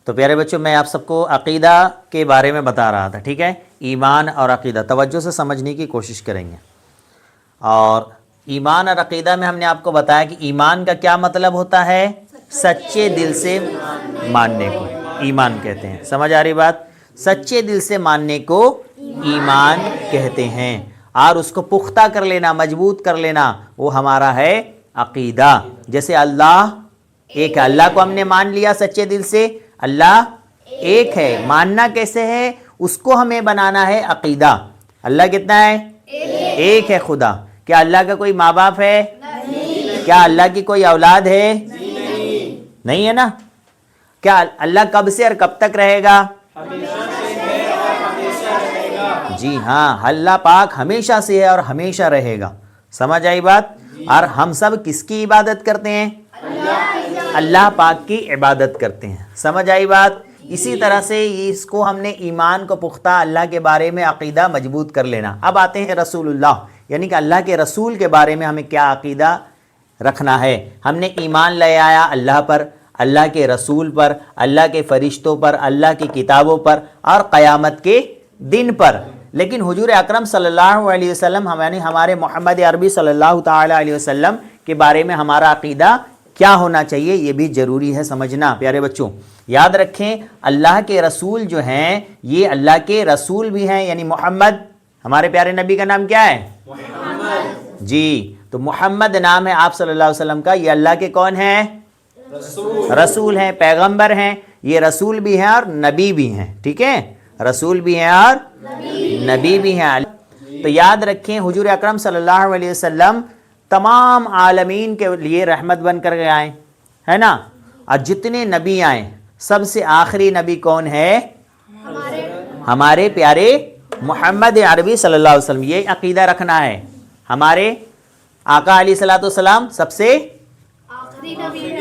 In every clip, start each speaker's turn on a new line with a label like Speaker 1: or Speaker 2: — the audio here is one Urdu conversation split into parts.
Speaker 1: تو پیارے بچوں میں آپ سب کو عقیدہ کے بارے میں بتا رہا تھا، ٹھیک ہے، ایمان اور عقیدہ توجہ سے سمجھنے کی کوشش کریں گے۔ اور ایمان اور عقیدہ میں ہم نے آپ کو بتایا کہ ایمان کا کیا مطلب ہوتا ہے؟ سچے دل سے ماننے کو ایمان کہتے ہیں۔ سمجھ آ رہی بات؟ سچے دل سے ماننے کو ایمان کہتے ہیں، اور اس کو پختہ کر لینا، مضبوط کر لینا، وہ ہمارا ہے عقیدہ۔ جیسے اللہ ایک ہے، اللہ کو ہم نے مان لیا سچے دل سے، اللہ ایک ہے۔ ماننا کیسے ہے؟ اس کو ہمیں بنانا ہے عقیدہ۔ اللہ کتنا ہے؟ ایک ہے خدا۔ کیا اللہ کا کوئی ماں باپ ہے؟ کیا اللہ کی کوئی اولاد ہے؟ نہیں ہے نا۔ کیا اللہ کب سے اور کب تک رہے گا؟ جی ہاں، اللہ پاک ہمیشہ سے ہے اور ہمیشہ رہے گا۔ سمجھ آئی بات؟ اور ہم سب کس کی عبادت کرتے ہیں؟ اللہ پاک کی عبادت کرتے ہیں۔ سمجھ آئی بات؟ اسی طرح سے اس کو ہم نے ایمان کو پختہ، اللہ کے بارے میں عقیدہ مضبوط کر لینا۔ اب آتے ہیں رسول اللہ، یعنی کہ اللہ کے رسول کے بارے میں ہمیں کیا عقیدہ رکھنا ہے۔ ہم نے ایمان لے آیا اللہ پر، اللہ کے رسول پر، اللہ کے فرشتوں پر، اللہ کی کتابوں پر، اور قیامت کے دن پر۔ لیکن حضور اکرم صلی اللہ علیہ وسلم ہمارے محمد عربی صلی اللہ تعالی علیہ وسلم کے بارے میں ہمارا عقیدہ کیا ہونا چاہیے، یہ بھی ضروری ہے سمجھنا۔ پیارے بچوں یاد رکھیں، اللہ کے رسول جو ہیں یہ اللہ کے رسول بھی ہیں، یعنی محمد، ہمارے پیارے نبی کا نام کیا ہے؟ محمد۔ جی، تو محمد نام ہے آپ صلی اللہ علیہ وسلم کا، یہ اللہ کے کون ہیں؟ رسول ہیں، پیغمبر ہیں۔ یہ رسول بھی ہیں اور نبی بھی ہیں، ٹھیک ہے، رسول بھی ہیں اور نبی بھی ہیں۔ تو یاد رکھیں حضور اکرم صلی اللہ علیہ وسلم تمام عالمین کے لیے رحمت بن کر آئے، ہے نا۔ اور جتنے نبی آئے سب سے آخری نبی کون ہے؟ ہمارے پیارے محمد عربی صلی اللہ علیہ وسلم۔ یہ عقیدہ رکھنا ہے، ہمارے آقا علیہ الصلوۃ والسلام سب سے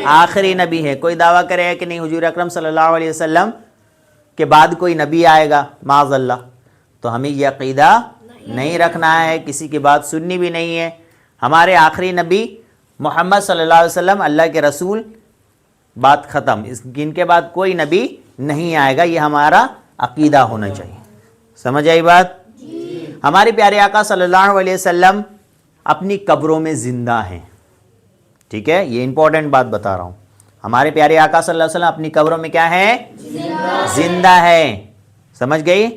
Speaker 1: آخری نبی ہے۔ کوئی دعویٰ کرے کہ نہیں حضور اکرم صلی اللہ علیہ وسلم کے بعد کوئی نبی آئے گا، معاذ اللہ، تو ہمیں یہ عقیدہ نہیں رکھنا ہے، کسی کی بات سننی بھی نہیں ہے۔ ہمارے آخری نبی محمد صلی اللہ علیہ وسلم اللہ کے رسول، بات ختم، ان کے بعد کوئی نبی نہیں آئے گا، یہ ہمارا عقیدہ ہونا چاہیے۔ سمجھ آئی بات؟ ہمارے پیارے آقا صلی اللہ علیہ وسلم اپنی قبروں میں زندہ ہیں، ٹھیک ہے، یہ امپورٹنٹ بات بتا رہا ہوں۔ ہمارے پیارے آقا صلی اللہ علیہ وسلم اپنی قبروں میں کیا ہے؟ زندہ ہے۔ سمجھ گئی؟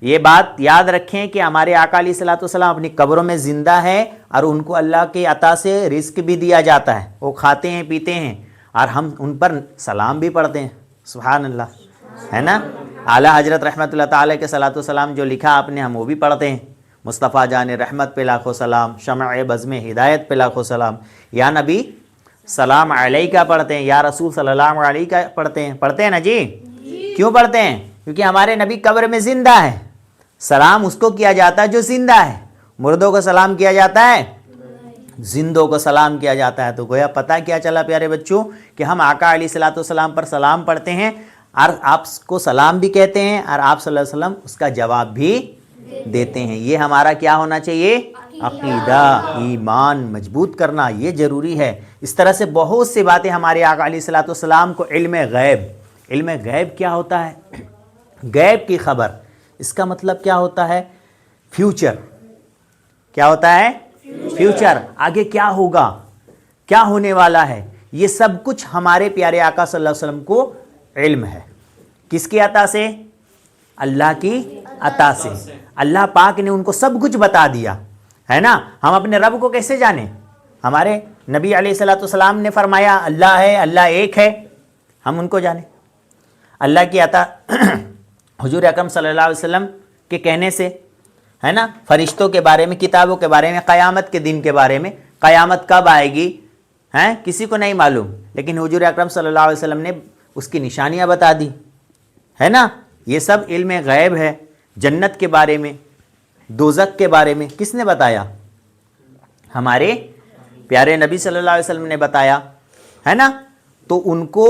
Speaker 1: یہ بات یاد رکھیں کہ ہمارے آقا علیہ الصلوۃ والسلام اپنی قبروں میں زندہ ہے، اور ان کو اللہ کے عطا سے رزق بھی دیا جاتا ہے، وہ کھاتے ہیں پیتے ہیں، اور ہم ان پر سلام بھی پڑھتے ہیں، سبحان اللہ، ہے نا۔ اعلیٰ حضرت رحمۃ اللہ تعالیٰ کے صلاۃ والسلام جو لکھا آپ نے، ہم وہ بھی پڑھتے ہیں۔ مصطفیٰ جان رحمت پہ لاکھوں سلام، شمع بزم ہدایت پہ لاکھوں سلام، یا نبی سلام علیکہ پڑھتے ہیں، یا رسول صلی اللہ علیہ پڑھتے ہیں نا جی۔ کیوں پڑھتے ہیں؟ کیونکہ ہمارے نبی قبر میں زندہ ہے، سلام اس کو کیا جاتا ہے جو زندہ ہے۔ مردوں کو سلام کیا جاتا ہے، زندوں کو سلام کیا جاتا ہے۔ تو گویا پتہ کیا چلا پیارے بچوں کہ ہم آقا علیہ الصلوۃ والسلام پر سلام پڑھتے ہیں، اور آپ کو سلام بھی کہتے ہیں، اور آپ صلی اللہ علیہ وسلم اس کا جواب بھی دیتے ہیں۔ یہ ہمارا کیا ہونا چاہیے؟ عقیدہ، ایمان مضبوط کرنا، یہ ضروری ہے۔ اس طرح سے بہت سی باتیں ہمارے آقا علیہ الصلوۃ والسلام کو علم غیب، علم غیب کیا ہوتا ہے؟ غیب کی خبر، اس کا مطلب کیا ہوتا ہے؟ فیوچر۔ کیا ہوتا ہے؟ فیوچر، آگے کیا ہوگا، کیا ہونے والا ہے، یہ سب کچھ ہمارے پیارے آقا صلی اللہ علیہ وسلم کو علم ہے۔ کس کی عطا سے؟ اللہ کی عطا سے۔ اللہ پاک نے ان کو سب کچھ بتا دیا، ہے نا۔ ہم اپنے رب کو کیسے جانیں؟ ہمارے نبی علیہ الصلوۃ والسلام نے فرمایا اللہ ہے، اللہ ایک ہے، ہم ان کو جانیں۔ اللہ کی عطا حضور اکرم صلی اللہ علیہ وسلم کے کہنے سے، ہے نا، فرشتوں کے بارے میں، کتابوں کے بارے میں، قیامت کے دن کے بارے میں، قیامت کب آئے گی ہیں کسی کو نہیں معلوم، لیکن حضور اکرم صلی اللہ علیہ وسلم نے اس کی نشانیاں بتا دی، ہے نا۔ یہ سب علم غیب ہے۔ جنت کے بارے میں، دوزخ کے بارے میں کس نے بتایا؟ ہمارے پیارے نبی صلی اللہ علیہ وسلم نے بتایا، ہے نا۔ تو ان کو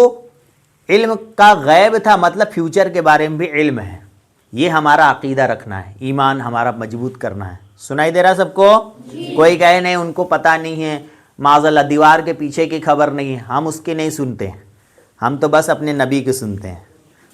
Speaker 1: علم کا غیب تھا، مطلب فیوچر کے بارے میں بھی علم ہے۔ یہ ہمارا عقیدہ رکھنا ہے، ایمان ہمارا مضبوط کرنا ہے۔ سنائی دے رہا سب کو؟ کوئی کہے نہیں ان کو پتہ نہیں ہے، معاذ اللہ دیوار کے پیچھے کی خبر نہیں ہے، ہم اس کی نہیں سنتے، ہم تو بس اپنے نبی کی سنتے ہیں۔